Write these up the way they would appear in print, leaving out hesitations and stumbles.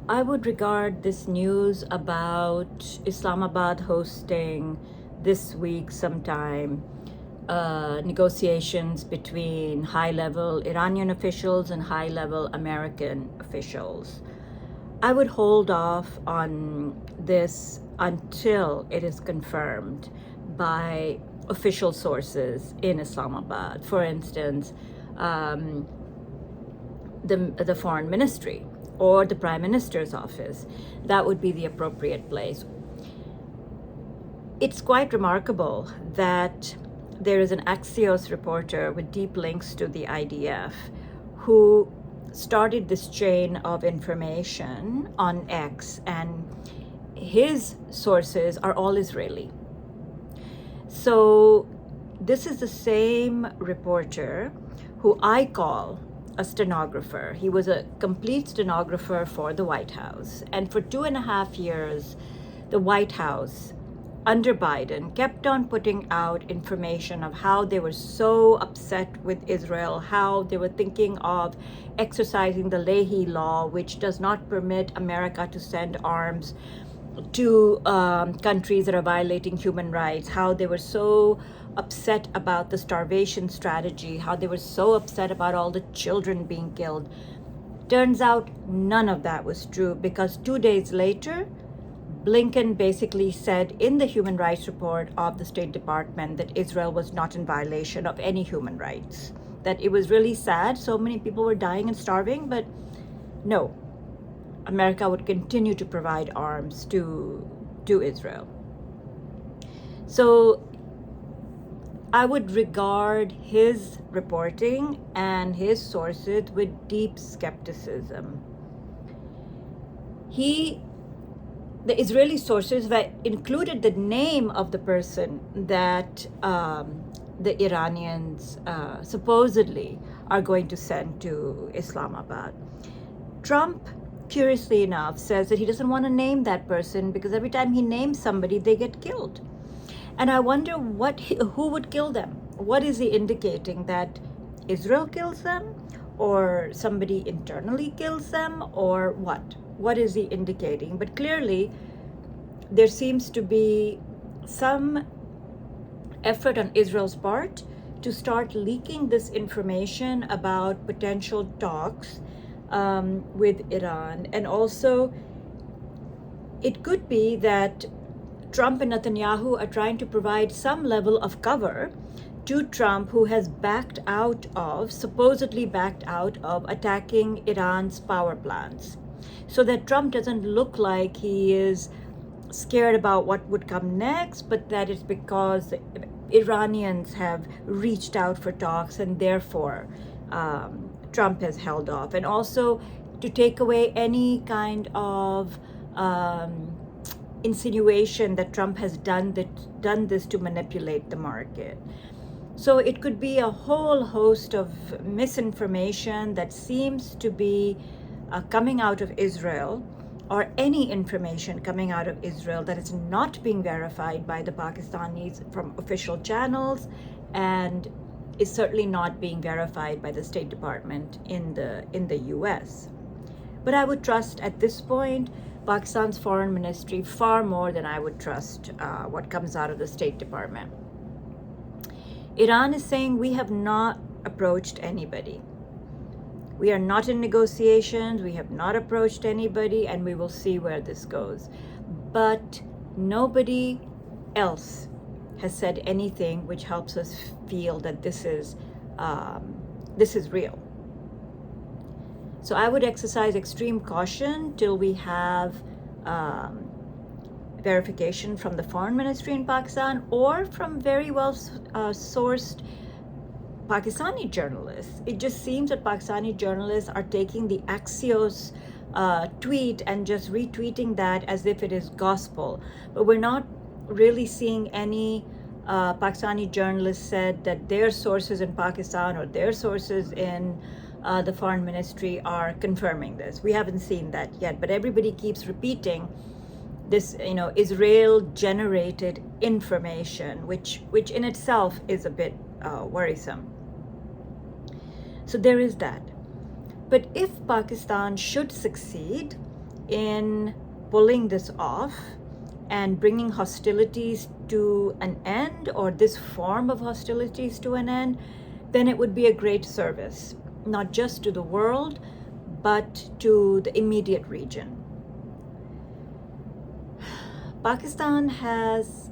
I would regard this news about Islamabad hosting this week sometime negotiations between high-level Iranian officials and high-level American officials. I would hold off on this until it is confirmed by official sources in Islamabad. For instance, um, the foreign ministry or the prime minister's office. That would be the appropriate place. It's quite remarkable that there is an Axios reporter with deep links to the IDF who started this chain of information on X, and his sources are all Israeli. So this is the same reporter who I call a stenographer. He was a complete stenographer for the White House. And for 2.5 years, the White House, under Biden, kept on putting out information of how they were so upset with Israel, how they were thinking of exercising the Leahy Law, which does not permit America to send arms to countries that are violating human rights, how they were so upset about the starvation strategy, how they were so upset about all the children being killed. Turns out none of that was true, because 2 days later, Blinken basically said in the human rights report of the State Department that Israel was not in violation of any human rights, that it was really sad. So many people were dying and starving, but no, America would continue to provide arms to Israel. So I would regard his reporting and his sources with deep skepticism. The Israeli sources that included the name of the person that the Iranians supposedly are going to send to Islamabad. Trump, curiously enough, says that he doesn't want to name that person because every time he names somebody, they get killed. And I wonder who would kill them? What is he indicating? That Israel kills them, or somebody internally kills them, or what? What is he indicating? But clearly, there seems to be some effort on Israel's part to start leaking this information about potential talks with Iran. And also, it could be that Trump and Netanyahu are trying to provide some level of cover to Trump, who has supposedly backed out of attacking Iran's power plants, so that Trump doesn't look like he is scared about what would come next, but that it's because the Iranians have reached out for talks, and therefore Trump has held off. And also to take away any kind of insinuation that Trump has done this to manipulate the market. So it could be a whole host of misinformation that seems to be coming out of Israel, or any information coming out of Israel that is not being verified by the Pakistanis from official channels, and is certainly not being verified by the State Department in the US. But I would trust at this point Pakistan's foreign ministry far more than I would trust what comes out of the State Department. Iran is saying we have not approached anybody. We are not in negotiations, we have not approached anybody, and we will see where this goes. But nobody else has said anything which helps us feel that this is real. So I would exercise extreme caution till we have verification from the foreign ministry in Pakistan, or from very well sourced Pakistani journalists. It just seems that Pakistani journalists are taking the Axios tweet and just retweeting that as if it is gospel. But we're not really seeing any Pakistani journalists said that their sources in Pakistan or their sources in the foreign ministry are confirming this. We haven't seen that yet, but everybody keeps repeating this, Israel-generated information, which in itself is a bit worrisome. So there is that. But if Pakistan should succeed in pulling this off and bringing hostilities to an end, or this form of hostilities to an end, then it would be a great service, not just to the world, but to the immediate region. Pakistan has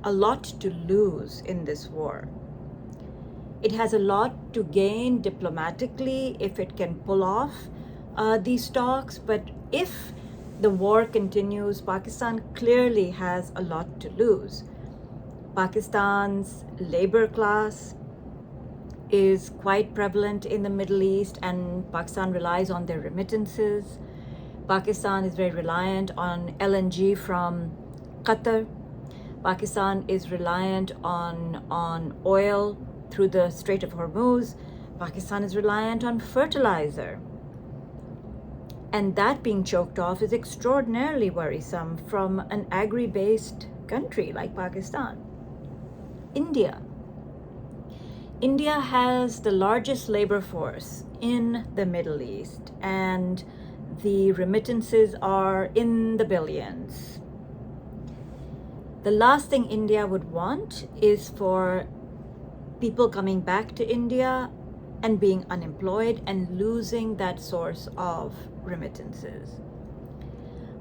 a lot to lose in this war. It has a lot to gain diplomatically if it can pull off these talks, but if the war continues, Pakistan clearly has a lot to lose. Pakistan's labor class is quite prevalent in the Middle East, and Pakistan relies on their remittances. Pakistan is very reliant on LNG from Qatar. Pakistan is reliant on oil through the Strait of Hormuz. Pakistan is reliant on fertilizer. And that being choked off is extraordinarily worrisome from an agri-based country like Pakistan. India. India has the largest labor force in the Middle East, and the remittances are in the billions. The last thing India would want is for people coming back to India and being unemployed and losing that source of remittances.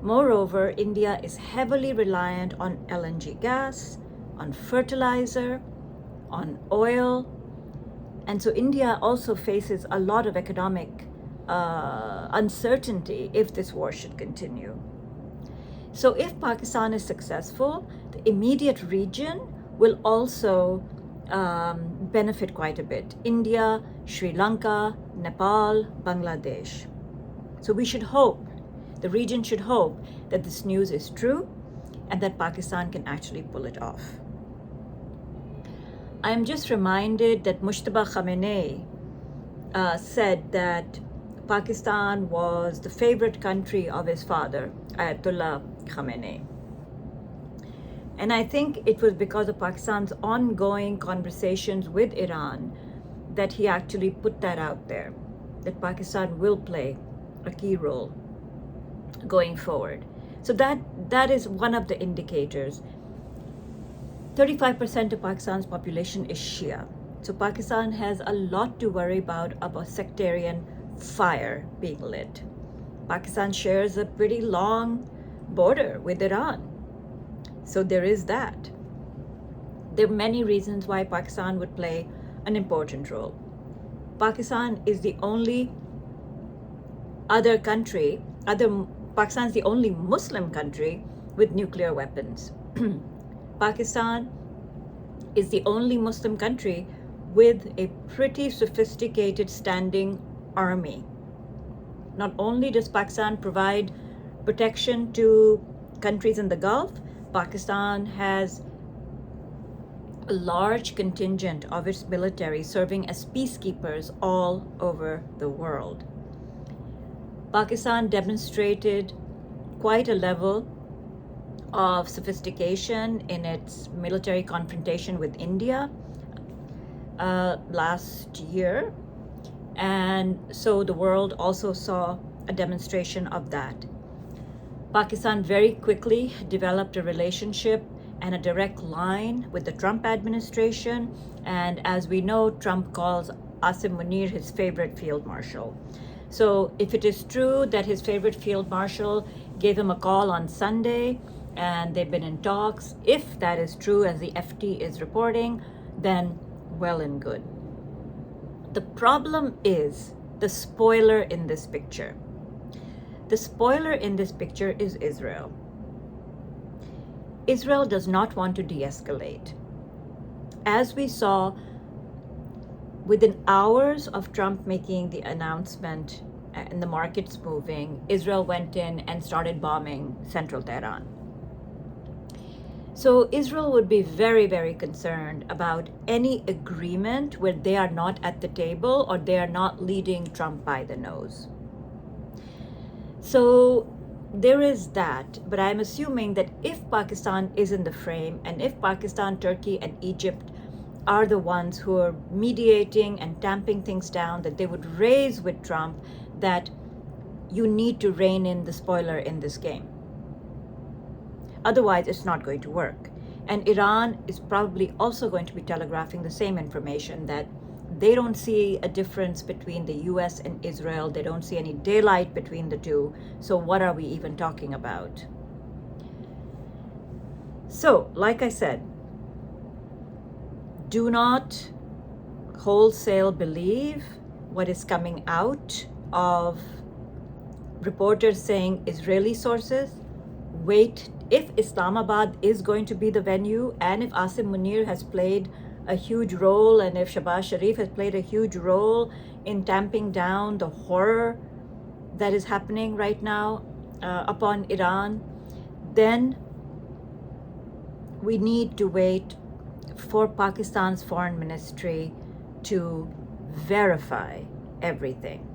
Moreover, India is heavily reliant on LNG gas, on fertilizer, on oil, and so India also faces a lot of economic uncertainty if this war should continue. So if Pakistan is successful, the immediate region will also benefit quite a bit. India, Sri Lanka, Nepal, Bangladesh. So we should hope, the region should hope that this news is true and that Pakistan can actually pull it off. I am just reminded that Mujtaba Khamenei said that Pakistan was the favorite country of his father, Ayatollah Khamenei. And I think it was because of Pakistan's ongoing conversations with Iran that he actually put that out there, that Pakistan will play a key role going forward. So that is one of the indicators. 35% of Pakistan's population is Shia. So Pakistan has a lot to worry about sectarian fire being lit. Pakistan shares a pretty long border with Iran. So there is that. There are many reasons why Pakistan would play an important role. Pakistan is the only Pakistan is the only Muslim country with nuclear weapons. Pakistan is the only Muslim country with a pretty sophisticated standing army. Not only does Pakistan provide protection to countries in the Gulf, Pakistan has a large contingent of its military serving as peacekeepers all over the world. Pakistan demonstrated quite a level of sophistication in its military confrontation with India last year, and so the world also saw a demonstration of that. Pakistan very quickly developed a relationship and a direct line with the Trump administration, and as we know, Trump calls Asim Munir his favorite field marshal. So if it is true that his favorite field marshal gave him a call on Sunday and they've been in talks, if that is true as the FT is reporting, then well and good. The problem is the spoiler in this picture. The spoiler in this picture is Israel. Israel does not want to de-escalate. As we saw, within hours of Trump making the announcement and the markets moving, Israel went in and started bombing central Tehran. So Israel would be very, very concerned about any agreement where they are not at the table or they are not leading Trump by the nose. So there is that, but I'm assuming that if Pakistan is in the frame and if Pakistan, Turkey, and Egypt are the ones who are mediating and tamping things down, that they would raise with Trump that you need to rein in the spoiler in this game. Otherwise, it's not going to work. And Iran is probably also going to be telegraphing the same information, that they don't see a difference between the US and Israel. They don't see any daylight between the two. So what are we even talking about? So, like I said, do not wholesale believe what is coming out of reporters saying Israeli sources. Wait, if Islamabad is going to be the venue, and if Asim Munir has played a huge role, and if Shahbaz Sharif has played a huge role in tamping down the horror that is happening right now upon Iran, then we need to wait for Pakistan's foreign ministry to verify everything.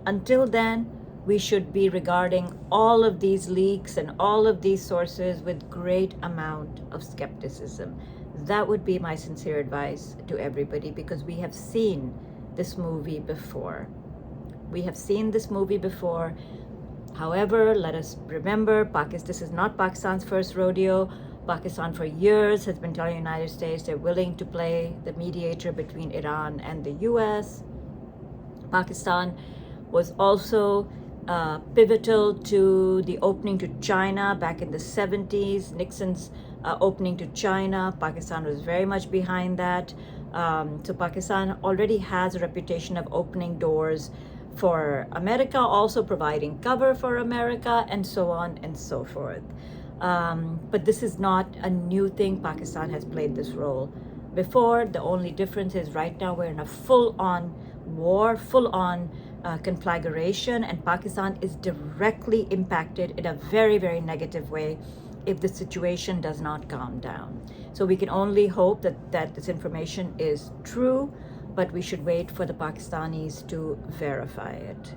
Until then, we should be regarding all of these leaks and all of these sources with great amount of skepticism. That would be my sincere advice to everybody, because we have seen this movie before. We have seen this movie before. However, let us remember, this is not Pakistan's first rodeo. Pakistan for years has been telling the United States they're willing to play the mediator between Iran and the US. Pakistan was also pivotal to the opening to China back in the 70s. Nixon's opening to China, Pakistan was very much behind that. So Pakistan already has a reputation of opening doors for America, also providing cover for America, and so on and so forth. But this is not a new thing. Pakistan has played this role before. The only difference is right now we're in a full-on war, full-on conflagration, and Pakistan is directly impacted in a very, very negative way if the situation does not calm down. So we can only hope that this information is true, but we should wait for the Pakistanis to verify it.